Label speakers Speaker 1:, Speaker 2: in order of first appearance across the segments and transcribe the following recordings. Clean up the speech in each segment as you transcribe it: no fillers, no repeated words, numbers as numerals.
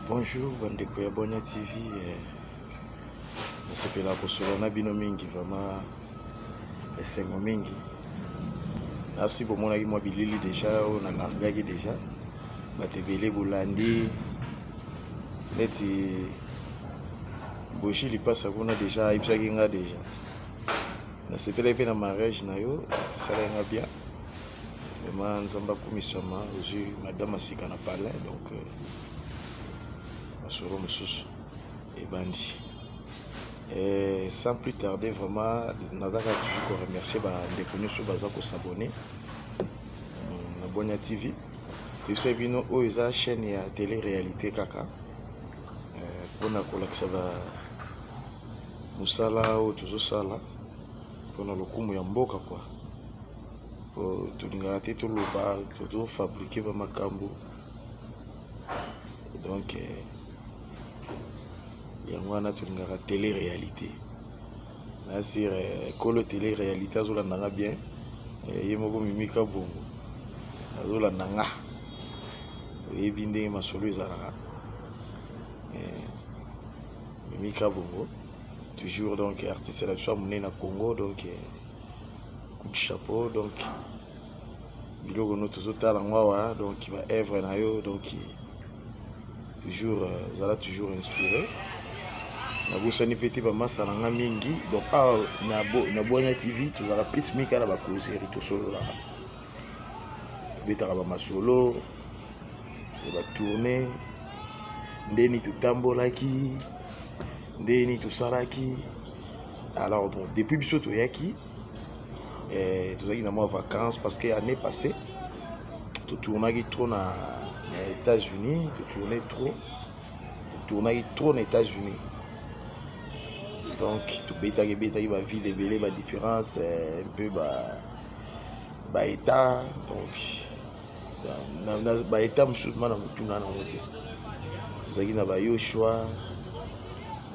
Speaker 1: Bonjour, bandeko ya Bonia TV. Nasepela kosolo na bino mingi vraiment esengo mingi. Nasi bomona ki mwa bilili déjà o na largaki déjà. Batebele bolandi neti boshi lipasa kuna déjà ibsaki nga déjà. Nasepela pe na mariage na yo, ça nga bien. Vraiment nzamba komisama ozu madame asika na palais donc Masoro Moussous et Bandi. Et sans plus tarder, vraiment, nous avons toujours remercier les connus sur Baza pour s'abonner à Bonia TV. Tu sais bien, ils ont une chaîne de télé-réalité kaka. Pour nous collaxer Moussala ou tout ça là. Pour nous le coup mboka quoi. Pour tout nous rater tout le bas, tout fabriquer par Makambo. Donc yangwana tulingaka télé-réalité. Nasir kolo télé-réalité azola nanga bien. Yemoko mimika bongo. Azola nanga. Yebinde masolo ezalaka. Mimika bongo. Toujours donc artiste la soit moné na Congo donc coup de chapeau donc biloko no tozotala ngwawa donc il va œuvre na yo donc toujours zala toujours inspiré. Na bosani peti ba masala nga mingi donc na Bonia TV tu vas plus mika na ba causerie to solo là betaka ba masolo ba tourner ndeni tu tambolaki ndeni tu salaki. Alors donc depuis biso to yaki tu zaki na moi vacances parce que l'année passée tu tournaki trop na États-Unis, tu tournais trop aux États-Unis. Donc, tu bêta va vie de belé, ma différence, un peu bah état. Donc, bah état musulman na mutuna na wote. Tu sais qui na ba Yoshua,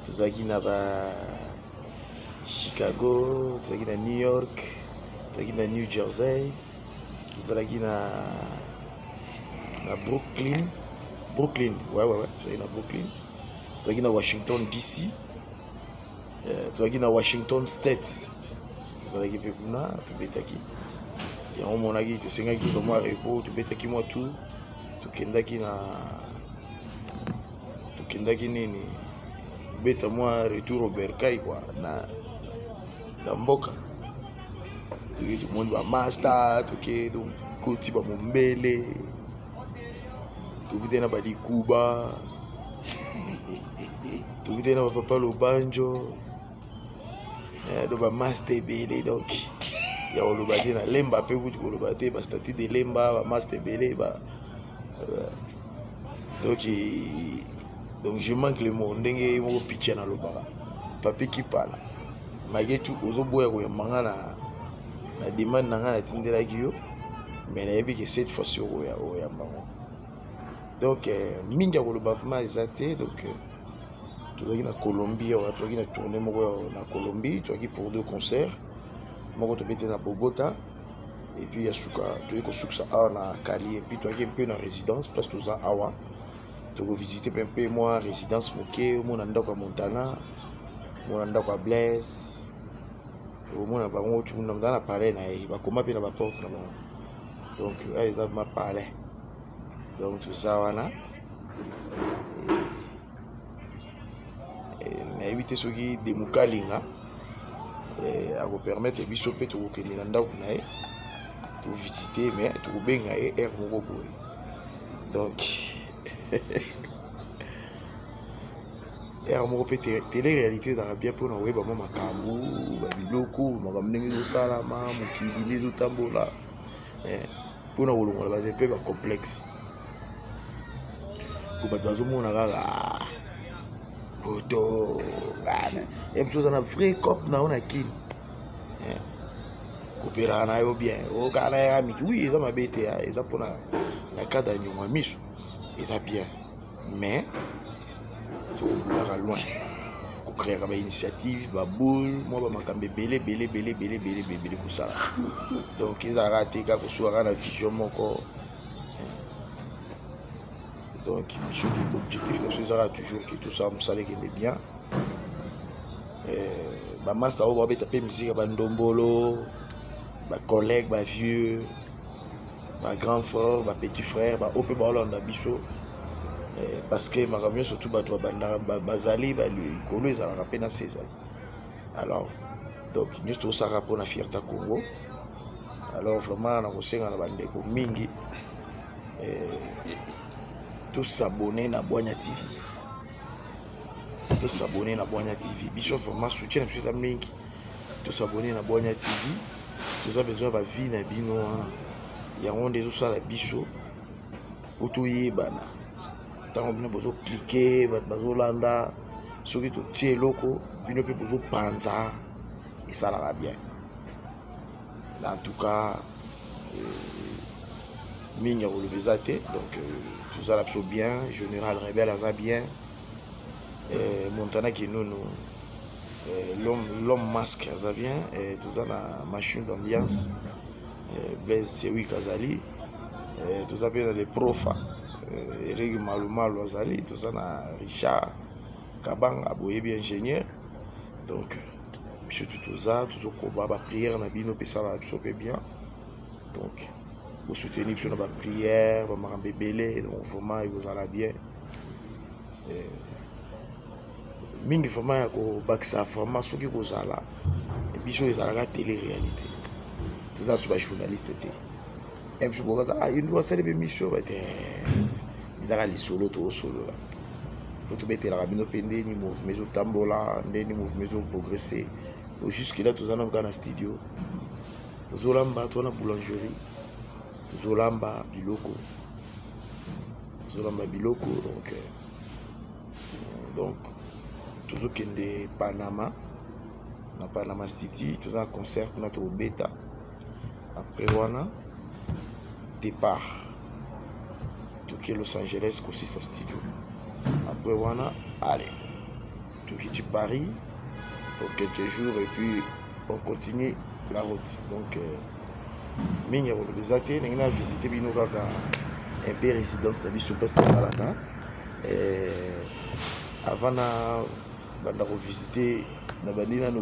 Speaker 1: tu sais qui na ba Chicago, tu sais qui na New York, tu sais qui na New Jersey, tu sais qui na Brooklyn, ouais, tu na Brooklyn, tu na Washington DC. Tu as Washington State. Tu as dit que tu as mon avis, tu sais que tu as repos, tu as moi tout. Tu as nini. Tu moi retour au Bercail quoi. Na Mboka. Tu as tout le monde va master, tu as donc côté ba Mombele. Tu as ba di Cuba. Tu as papa lo banjo. Donc master belé donc il y a le bâti na lemba pe ku le bâti ba statut de lemba master belé donc je manque le mot ndenge mo pitcher na lobaka papi qui parle magetu ozo boya ko manga na demande na nga na tindela kiyo mais na yebi que cette fois sur ya mbango donc mingi ko le bafuma ezate donc tu as na Colombie, tu as na tournée na Colombie, tu as pour 2 concerts. Moi tu as na Bogota et puis Yasuka, tu as Suxa na Cali et puis tu as un peu na résidence parce que tu as Awa. Tu as visité un peu moi résidence Moké, mon andako à Montana, mon andako à Blaise. Au moins bango tu nous dans la palais na il va comment pe na ba porte na donc ils ont ma palais. Donc tout ça wana éviter ce qui est Mukalinga à vous permettre de visiter tout le monde pour visiter mais tout bien et air donc air moko télé-réalité d'Arabia pour nous ba mama kambu ba biloko ba mnengi zo salama mukili zo tambola pour nous longola ba peu ba complexe pour ba bazo mona kaka Poto, et puis on a vrai cop na on a qui, coopérer na yo bien, au Ghana ami, oui ils ont ma bête, ils ont pour la cadre d'union miso, ils ont bien, mais faut aller loin, pour créer une initiative, ba boule, moi ba makambe belé pour ça, donc ils ont raté quelque chose à la vision mon corps. Donc l'objectif de toujours que tout ça me salé qui est bien. Ba master au ba taper musique ba ndombolo, ba collègue, ba vieux, ba grand frère, ba petit frère, ba ope ba Hollande biso. Parce que ma camion surtout ba toi bazali ba lui colo ça rappelle na César. Alors donc nous tout ça rapport na fierté Congo. Alors vraiment na kosenga na bandeko mingi tous s'abonner na Boigna TV. Tous s'abonner na Boigna TV. Biso vraiment soutien monsieur Amlink. Tous s'abonner na Boigna TV. Tous a besoin ba vie na bino il y a on des autres la biso pour tout yebana. Tant que vous cliquez, vous landa, ceux qui sont locaux, vous panza et ça va bien. En tout cas, Minga vous le visitez, donc tout ça va bien, Général Rebelle va bien, Montana qui nous l'homme masque ça bien, tout ça la machine d'ambiance, Blaise Sewi Kazali, tout ça bien les profs. Eric Malumal Wazali, tout ça na Richard Kabang Aboyebi ingénieur. Donc surtout tout ça, tout ce combat ba prière na bino pesa la sope bien. Donc vous soutenir sur la prière, ba marambe belé, donc vraiment vous allez bien. Mingi vraiment ko baksa vraiment ce qui vous ala. Et puis sur les la télé-réalité. Tout ça sur les journalistes té. Et puis pour ça, il doit faire des missions ils ont les solo tout solo là. Faut tout mettre la rabino pendé ni mouvement mais au tambola, ni mouvement mais au progresser. Jusque là tout ça dans le studio. Tout lamba toi na boulangerie. Tout lamba biloko. Tout lamba biloko donc tout qui est Panama. Na Panama City, tout ça concert pour notre bêta. Après voilà départ tout qui est Los Angeles aussi sa studio après voilà allez tout qui est Paris pour quelques jours et puis on continue la route donc mingi on les athées on a visité bino kaka un peu résidence d'avis sur poste malaka avant na banda revisiter na bandina no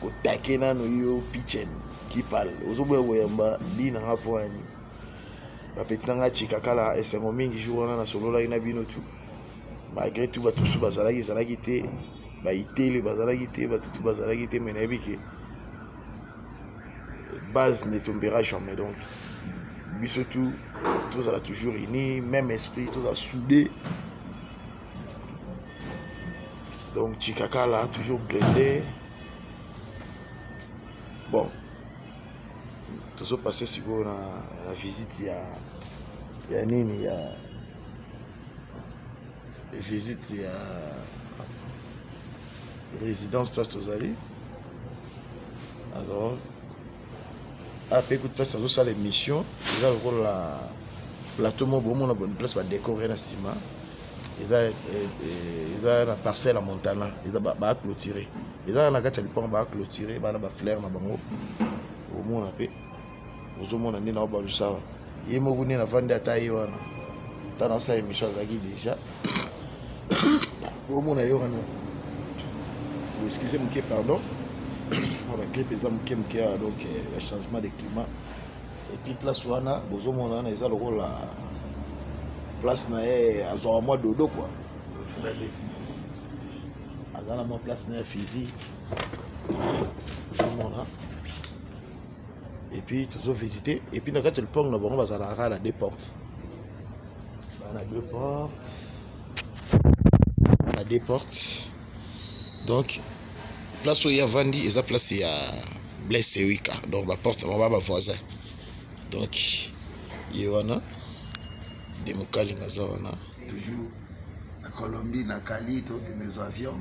Speaker 1: ko takena no yo pitchen qui parle ozoboya boyamba dina raponi ba petit nanga chikakala esengo mingi jour wana na solo la ina bino tout malgré tout ba tous bazalaki zalaki te ba itele bazalaki te ba tout bazalaki te mais nabiki base ne tombera jamais donc biso tout ça a toujours uni même esprit tout ça soudé donc chikakala toujours blindé bon tout ça passé sur la visite il y a nini il y a visite il y a résidence place Tozali alors après écoute place dans ça l'émission ils ont la plateau mon bon on a bonne place pour décorer la ciment ils ont la parcelle à Montana ils ont ba clôturer ils ont la gâte à ba clôturer ba na ba fleur na bango au monde après aux hommes on a ni na ba lusa et mo guni na vendre ata wana dans sa émission zaki déjà au monde ayo wana excusez-moi pardon on va créer des amis qui donc le changement de climat et puis place wana bozo mona na eza loko la place na à zo mois dodo quoi c'est ça les physiques à la place na physique bozo mona et puis tout ça visiter et puis quand le pont na bon va à la deux portes la deux portes donc place où il y a Vandi et la place il y a Blaise Wika donc la porte on va voisin donc il y a des Mokali Ngazawana toujours la Colombie na Cali donc des avions